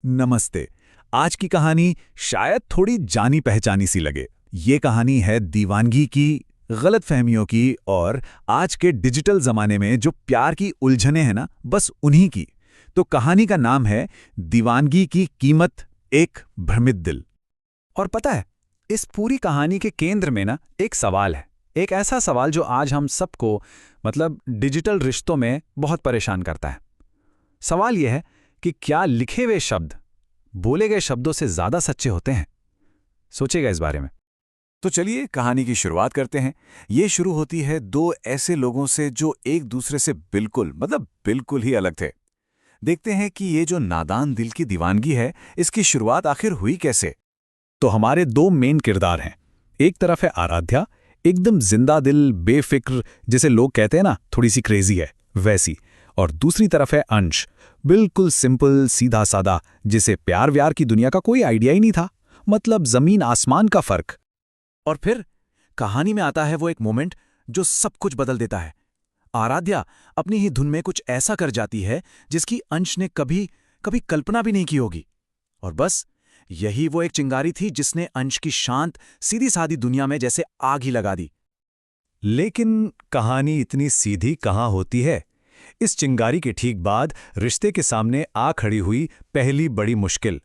नमस्ते। आज की कहानी शायद थोड़ी जानी पहचानी सी लगे। ये कहानी है दीवानगी की, गलतफहमियों की और आज के डिजिटल जमाने में जो प्यार की उलझनें हैं ना, बस उन्हीं की। तो कहानी का नाम है दीवानगी की कीमत, एक भ्रमित दिल। और पता है, इस पूरी कहानी के केंद्र में ना एक सवाल है। एक ऐसा सवाल जो आज हम सबको डिजिटल रिश्तों में बहुत परेशान करता है। सवाल यह है कि क्या लिखे हुए शब्द बोले गए शब्दों से ज्यादा सच्चे होते हैं? सोचेगा इस बारे में। तो चलिए कहानी की शुरुआत करते हैं। ये शुरू होती है दो ऐसे लोगों से जो एक दूसरे से बिल्कुल ही अलग थे। देखते हैं कि ये जो नादान दिल की दीवानगी है, इसकी शुरुआत आखिर हुई कैसे। तो हमारे दो मेन किरदार हैं। एक तरफ है आराध्या, एकदम जिंदा दिल, बेफिक्र, जिसे लोग कहते हैं ना थोड़ी सी क्रेजी है, वैसी। और दूसरी तरफ है अंश, बिल्कुल सिंपल, सीधा सादा, जिसे प्यार व्यार की दुनिया का कोई आइडिया ही नहीं था। मतलब जमीन आसमान का फर्क। और फिर कहानी में आता है वो एक मोमेंट जो सब कुछ बदल देता है। आराध्या अपनी ही धुन में कुछ ऐसा कर जाती है जिसकी अंश ने कभी कभी कल्पना भी नहीं की होगी। और बस यही वो एक चिंगारी थी जिसने अंश की शांत सीधी सादी दुनिया में जैसे आग ही लगा दी। लेकिन कहानी इतनी सीधी कहाँ होती है। इस चिंगारी के ठीक बाद रिश्ते के सामने आ खड़ी हुई पहली बड़ी मुश्किल।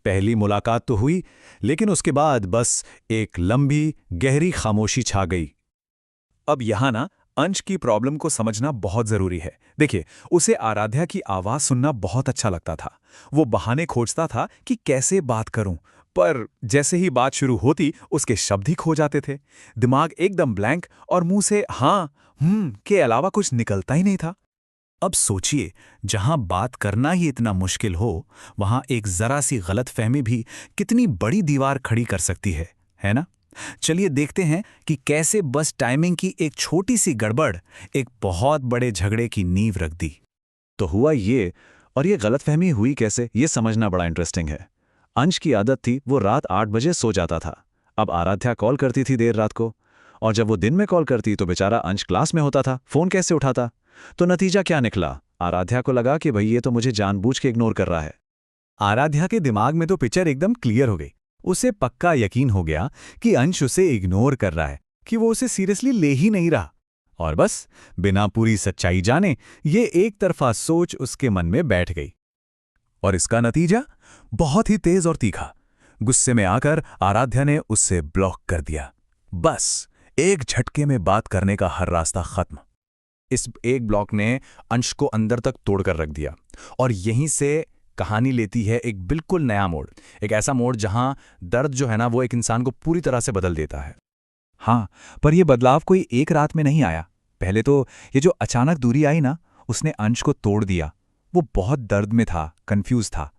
पहली मुलाकात तो हुई, लेकिन उसके बाद बस एक लंबी गहरी खामोशी छा गई। अब यहां ना अंश की प्रॉब्लम को समझना बहुत जरूरी है। देखिए, उसे आराध्या की आवाज सुनना बहुत अच्छा लगता था। वो बहाने खोजता था कि कैसे बात करूं, पर जैसे ही बात शुरू होती उसके शब्द ही खो जाते थे। दिमाग एकदम ब्लैंक और मुंह से हाँ के अलावा कुछ निकलता ही नहीं था। अब सोचिए, जहां बात करना ही इतना मुश्किल हो, वहां एक जरा सी गलतफहमी भी कितनी बड़ी दीवार खड़ी कर सकती है ना? चलिए देखते हैं कि कैसे बस टाइमिंग की एक छोटी सी गड़बड़ एक बहुत बड़े झगड़े की नींव रख दी। तो हुआ ये, और ये गलतफहमी हुई कैसे, ये समझना बड़ा इंटरेस्टिंग है। अंश की आदत थी वो रात 8 बजे सो जाता था। अब आराध्या कॉल करती थी देर रात को, और जब वो दिन में कॉल करती तो बेचारा अंश क्लास में होता था, फोन कैसे उठाता। तो नतीजा क्या निकला? आराध्या को लगा कि भाई ये तो मुझे जानबूझ के इग्नोर कर रहा है। आराध्या के दिमाग में तो पिक्चर एकदम क्लियर हो गई। उसे पक्का यकीन हो गया कि अंश उसे इग्नोर कर रहा है, कि वो उसे सीरियसली ले ही नहीं रहा। और बस बिना पूरी सच्चाई जाने ये एक तरफा सोच उसके मन में बैठ गई। और इसका नतीजा बहुत ही तेज और तीखा। गुस्से में आकर आराध्या ने उससे ब्लॉक कर दिया। बस एक झटके में बात करने का हर रास्ता खत्म। इस एक ब्लॉक ने अंश को अंदर तक तोड़कर रख दिया। और यहीं से कहानी लेती है एक बिल्कुल नया मोड़। एक ऐसा मोड़ जहां दर्द जो है ना, वो एक इंसान को पूरी तरह से बदल देता है। हाँ, पर यह बदलाव कोई एक रात में नहीं आया। पहले तो ये जो अचानक दूरी आई ना, उसने अंश को तोड़ दिया। वो बहुत दर्द में था, कंफ्यूज था।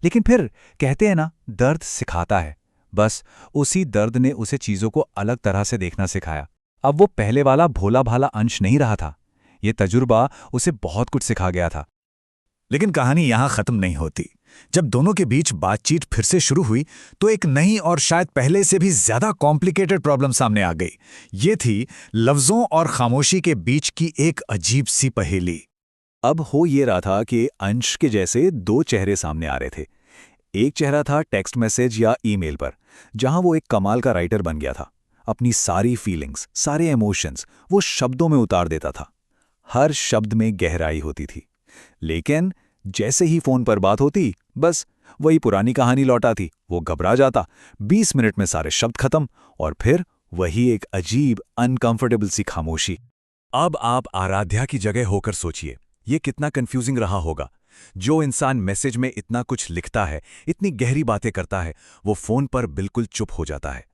लेकिन फिर कहते हैं ना, दर्द सिखाता है। बस उसी दर्द ने उसे चीजों को अलग तरह से देखना सिखाया। अब वो पहले वाला भोला भाला अंश नहीं रहा था। ये तजुर्बा उसे बहुत कुछ सिखा गया था। लेकिन कहानी यहां खत्म नहीं होती। जब दोनों के बीच बातचीत फिर से शुरू हुई तो एक नई और शायद पहले से भी ज्यादा कॉम्प्लिकेटेड प्रॉब्लम सामने आ गई। ये थी लफ्जों और खामोशी के बीच की एक अजीब सी पहेली। अब हो ये रहा था कि अंश के जैसे दो चेहरे सामने आ रहे थे। एक चेहरा था टेक्स्ट मैसेज या ईमेल पर, जहां वो एक कमाल का राइटर बन गया था। अपनी सारी फीलिंग्स, सारे इमोशंस वो शब्दों में उतार देता था। हर शब्द में गहराई होती थी। लेकिन जैसे ही फोन पर बात होती, बस वही पुरानी कहानी लौट आती। वो घबरा जाता, 20 मिनट में सारे शब्द खत्म, और फिर वही एक अजीब अनकंफर्टेबल सी खामोशी। अब आप आराध्या की जगह होकर सोचिए, ये कितना कंफ्यूजिंग रहा होगा। जो इंसान मैसेज में इतना कुछ लिखता है, इतनी गहरी बातें करता है, वो फोन पर बिल्कुल चुप हो जाता है।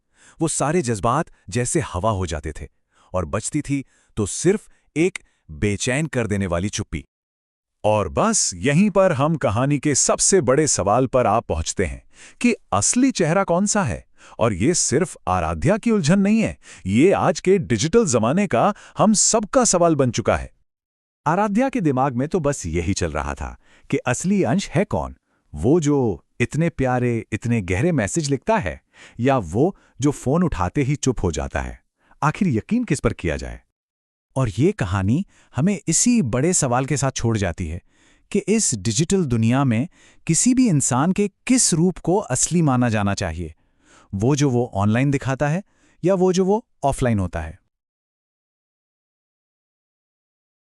वो सारे जज्बात जैसे हवा हो जाते थे, और बचती थी तो सिर्फ एक बेचैन कर देने वाली चुप्पी। और बस यहीं पर हम कहानी के सबसे बड़े सवाल पर आ पहुंचते हैं कि असली चेहरा कौन सा है। और ये सिर्फ आराध्या की उलझन नहीं है, ये आज के डिजिटल जमाने का हम सबका सवाल बन चुका है। आराध्या के दिमाग में तो बस यही चल रहा था कि असली अंश है कौन? वो जो इतने प्यारे, इतने गहरे मैसेज लिखता है, या वो जो फोन उठाते ही चुप हो जाता है? आखिर यकीन किस पर किया जाए? और ये कहानी हमें इसी बड़े सवाल के साथ छोड़ जाती है कि इस डिजिटल दुनिया में किसी भी इंसान के किस रूप को असली माना जाना चाहिए, वो जो वो ऑनलाइन दिखाता है या वो जो वो ऑफलाइन होता है।